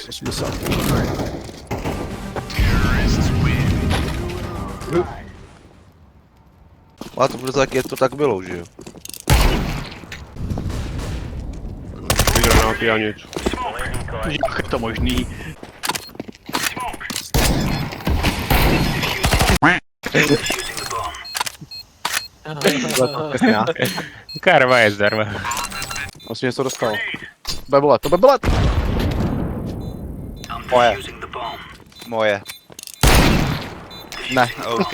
80. A to bude tak, je to tak bylo, že jo? Granáty a nic. Jak je to možný? Karva je zdarma. Vlastně něco dostal. Bebulet, to bebulet! Moje. Moje. Ne. OK.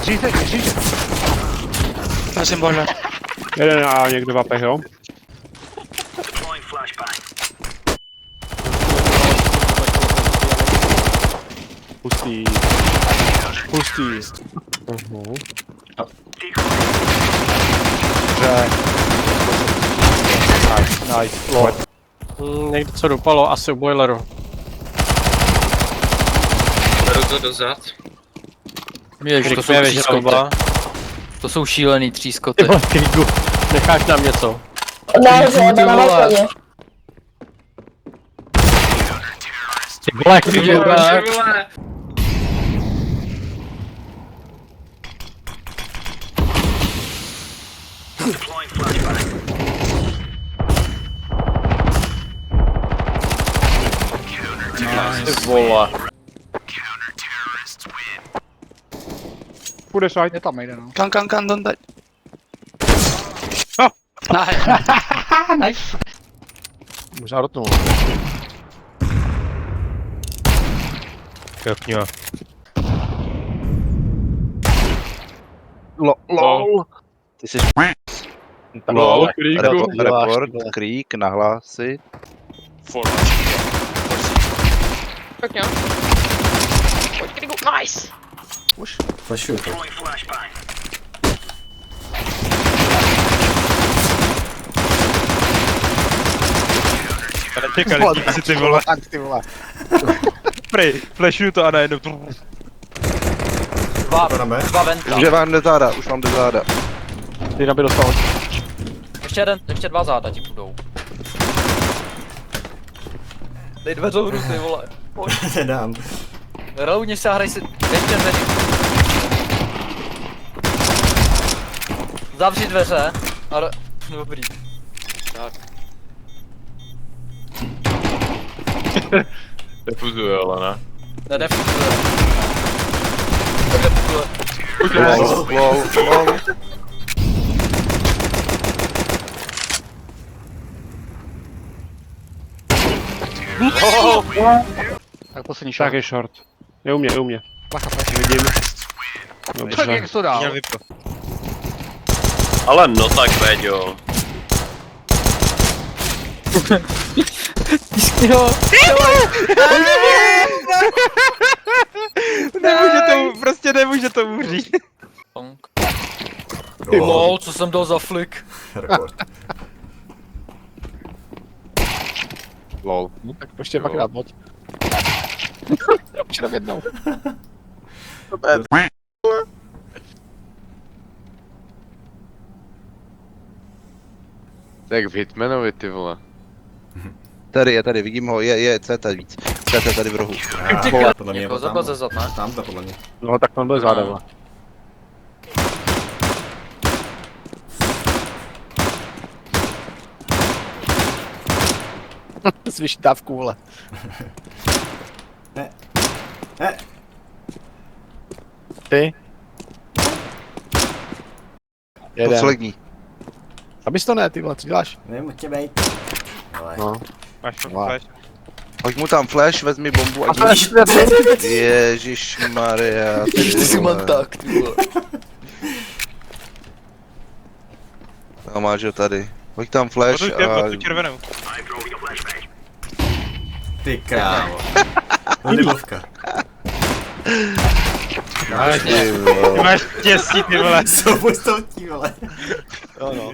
Křížek! Já jsem bohle. Jeden a někdo vapech, jo? Pustý. Dobře. Nice. Lord. Někde co dopalo, asi u boileru. Beru to dozad. Víš, to jsou třískoty. To jsou šílený třískoty. Ty vole, Krigu, necháš nám něco. Nahoře, na balkoně. Ty vole, Krigu, Ty vole. ty vole. Půjde side. Je tam jeden, no. Kan, don't die. Nice. Možná rotnul. Köpňo. LOL. Ty jsi LOL, Krigu. report, krík, nahlásit. Pojď, jo. Pojď, Krigu, nice. Flashuju to. Čekali si ty vole. Tak ty vole. Prej, flashuju to a najednou. Dva venta. Už mám jde záda. Ty by dostal. Ještě dva záda ti budou. Dej dveře hru, ty vole. Pojď. Nedám. Reloudni se a hraj si. Ještě dveře. Zavři dveře. Dobrý. Tak. Defuzuje, ale ne. Nedefuzuje. Nedefuzuje. LOL. Tak poslední Tak šák. je short. Je u mě. Bacha, flash. Vidím. Tak Dobře. jak jsi to dál? Měl vypro. Ale no tak, Péďo. Jo. Nemůže to umřít. Ty lol, co jsem dal za flick. Rekord. LOL. Tak ještě dvakrát moc. Už jenom jednou. Tak v Hitmanovi, ty vole. Tady, vidím ho, je CT víc. CT tady v rohu. Podle mě je Jako to tam. zabil ze zad, ne? Tam to podle mě. No tak tam byl záda, vole. Zvyš dávku, vole. Ne. Ty? Jeden. Poslední. Abys to ne, ty vole, co děláš? Nevím, tě bejt. Ale. No. Máš Wow. flash. Hoď mu tam flash, vezmi bombu a Ježišmarja. Ty si mám tak, ty vole. A máš ho tady. Hoď tam flash a... Tu červenou. Ty krávo. Lidovka. Ty vole. Ty máš štěstí, ty vole. Co postavtí, vole. Jo no.